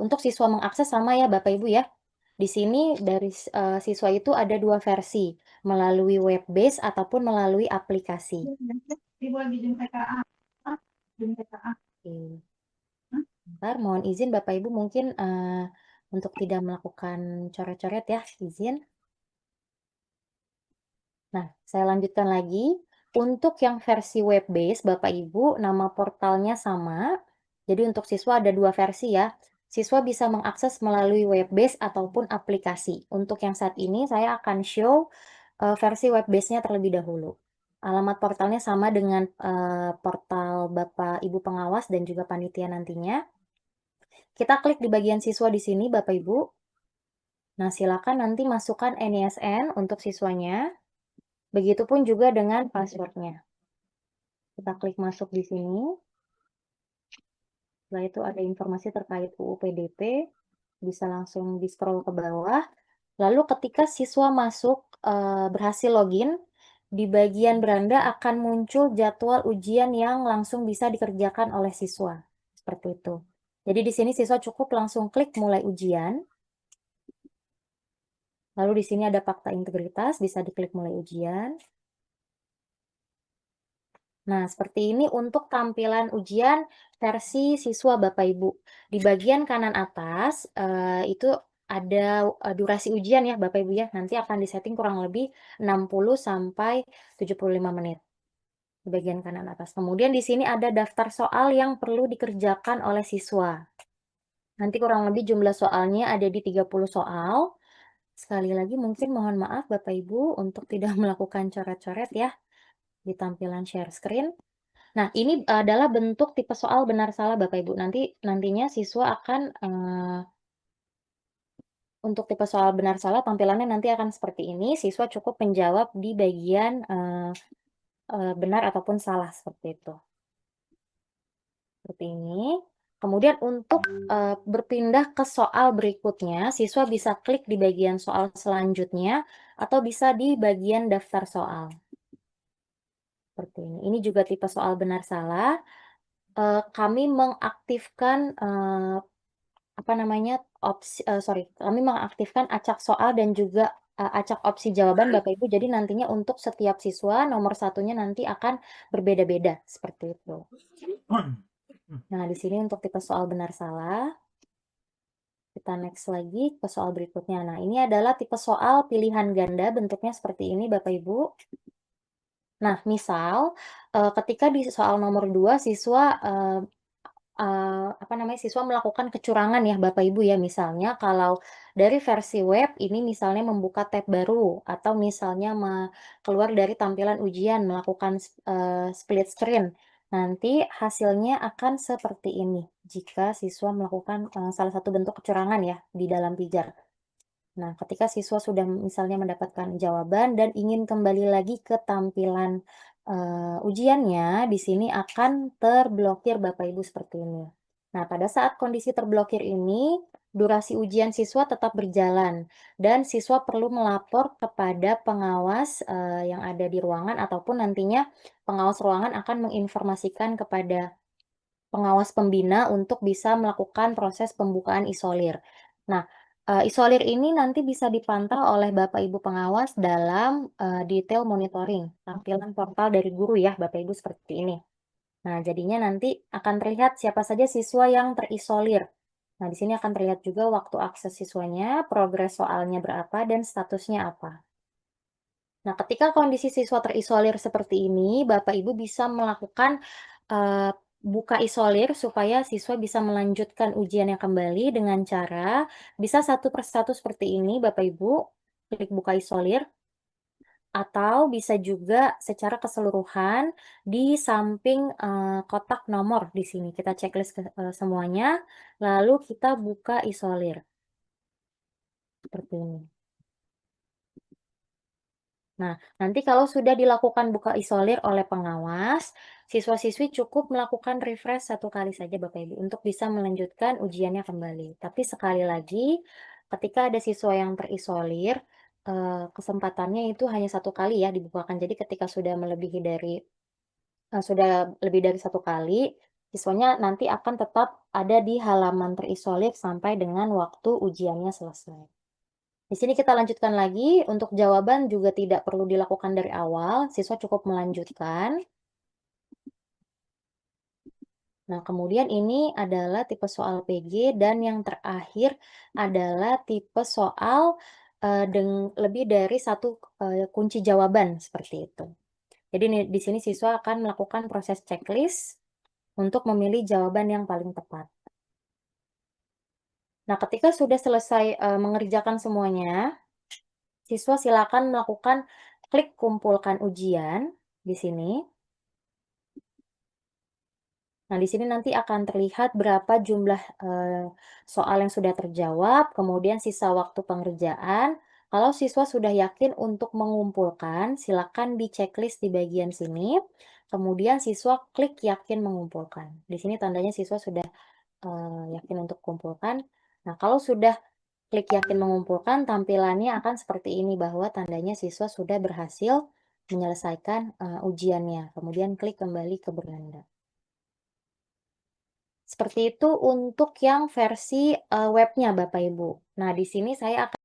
untuk siswa mengakses sama ya Bapak Ibu ya. Di sini dari siswa itu ada 2 versi, melalui web base ataupun melalui aplikasi. Oke. Bentar, mohon izin Bapak Ibu mungkin, untuk tidak melakukan coret-coret ya, izin. Nah, saya lanjutkan lagi. Untuk yang versi web base Bapak Ibu, nama portalnya sama. Jadi untuk siswa ada 2 versi ya. Siswa bisa mengakses melalui web base ataupun aplikasi. Untuk yang saat ini saya akan show, versi web base-nya terlebih dahulu. Alamat portalnya sama dengan, portal Bapak Ibu pengawas dan juga panitia nantinya. Kita klik di bagian siswa di sini Bapak Ibu. Nah, silakan nanti masukkan NISN untuk siswanya. Begitupun juga dengan password-nya. Kita klik masuk di sini. Setelah itu ada informasi terkait UU PDP, bisa langsung di-scroll ke bawah. Lalu ketika siswa masuk, berhasil login, di bagian beranda akan muncul jadwal ujian yang langsung bisa dikerjakan oleh siswa. Seperti itu. Jadi di sini siswa cukup langsung klik mulai ujian. Lalu di sini ada fakta integritas, bisa diklik mulai ujian. Nah, seperti ini untuk tampilan ujian versi siswa Bapak Ibu. Di bagian kanan atas, itu ada, durasi ujian ya Bapak Ibu ya, nanti akan disetting kurang lebih 60 sampai 75 menit, di bagian kanan atas. Kemudian di sini ada daftar soal yang perlu dikerjakan oleh siswa. Nanti kurang lebih jumlah soalnya ada di 30 soal. Sekali lagi mungkin mohon maaf Bapak Ibu untuk tidak melakukan coret-coret ya, di tampilan share screen. Nah, ini adalah bentuk tipe soal benar salah Bapak Ibu. Nantinya siswa akan, untuk tipe soal benar salah tampilannya nanti akan seperti ini, siswa cukup menjawab di bagian, benar ataupun salah seperti itu. Seperti ini. Kemudian untuk, berpindah ke soal berikutnya, siswa bisa klik di bagian soal selanjutnya atau bisa di bagian daftar soal. Seperti ini. Ini juga tipe soal benar salah. Kami mengaktifkan, apa namanya, kami mengaktifkan acak soal dan juga, acak opsi jawaban Bapak Ibu. Jadi nantinya untuk setiap siswa nomor satunya nanti akan berbeda-beda, seperti itu. Nah, di sini untuk tipe soal benar salah. Kita next lagi ke soal berikutnya. Nah, ini adalah tipe soal pilihan ganda, bentuknya seperti ini Bapak Ibu. Nah, misal, ketika di soal nomor 2 siswa, apa namanya, siswa melakukan kecurangan ya Bapak Ibu ya, misalnya kalau dari versi web ini misalnya membuka tab baru atau misalnya keluar dari tampilan ujian melakukan split screen. Nanti hasilnya akan seperti ini jika siswa melakukan, salah satu bentuk kecurangan ya di dalam pijar. Nah, ketika siswa sudah misalnya mendapatkan jawaban dan ingin kembali lagi ke tampilan, ujiannya, di sini akan terblokir Bapak Ibu seperti ini. Nah, pada saat kondisi terblokir ini, durasi ujian siswa tetap berjalan dan siswa perlu melapor kepada pengawas, yang ada di ruangan ataupun nantinya pengawas ruangan akan menginformasikan kepada pengawas pembina untuk bisa melakukan proses pembukaan isolir. Nah, isolir ini nanti bisa dipantau oleh Bapak Ibu pengawas dalam, detail monitoring, tampilan portal dari guru ya Bapak Ibu seperti ini. Nah, jadinya nanti akan terlihat siapa saja siswa yang terisolir. Nah, di sini akan terlihat juga waktu akses siswanya, progres soalnya berapa, dan statusnya apa. Nah, ketika kondisi siswa terisolir seperti ini, Bapak Ibu bisa melakukan, buka isolir supaya siswa bisa melanjutkan ujiannya kembali dengan cara bisa satu persatu seperti ini Bapak Ibu, klik buka isolir, atau bisa juga secara keseluruhan di samping, kotak nomor di sini kita checklist semuanya, lalu kita buka isolir, seperti ini. Nah, nanti kalau sudah dilakukan buka isolir oleh pengawas, siswa-siswi cukup melakukan refresh satu kali saja Bapak Ibu untuk bisa melanjutkan ujiannya kembali. Tapi sekali lagi, ketika ada siswa yang terisolir, kesempatannya itu hanya satu kali ya dibukakan. Jadi ketika sudah lebih dari satu kali, Siswanya nanti akan tetap ada di halaman terisolir sampai dengan waktu ujiannya selesai. Di sini kita lanjutkan lagi, untuk jawaban juga tidak perlu dilakukan dari awal, siswa cukup melanjutkan. Nah, kemudian ini adalah tipe soal PG dan yang terakhir adalah tipe soal, lebih dari satu, kunci jawaban, seperti itu. Jadi di sini siswa akan melakukan proses checklist untuk memilih jawaban yang paling tepat. Nah, ketika sudah selesai, mengerjakan semuanya, siswa silakan melakukan klik kumpulkan ujian di sini. Nah, di sini nanti akan terlihat berapa jumlah, soal yang sudah terjawab, kemudian sisa waktu pengerjaan. Kalau siswa sudah yakin untuk mengumpulkan, silakan di-checklist di bagian sini, kemudian siswa klik yakin mengumpulkan. Di sini tandanya siswa sudah, yakin untuk kumpulkan. Nah, kalau sudah klik yakin mengumpulkan, tampilannya akan seperti ini, bahwa tandanya siswa sudah berhasil menyelesaikan, ujiannya. Kemudian klik kembali ke beranda. Seperti itu untuk yang versi, webnya Bapak Ibu. Nah, di sini saya akan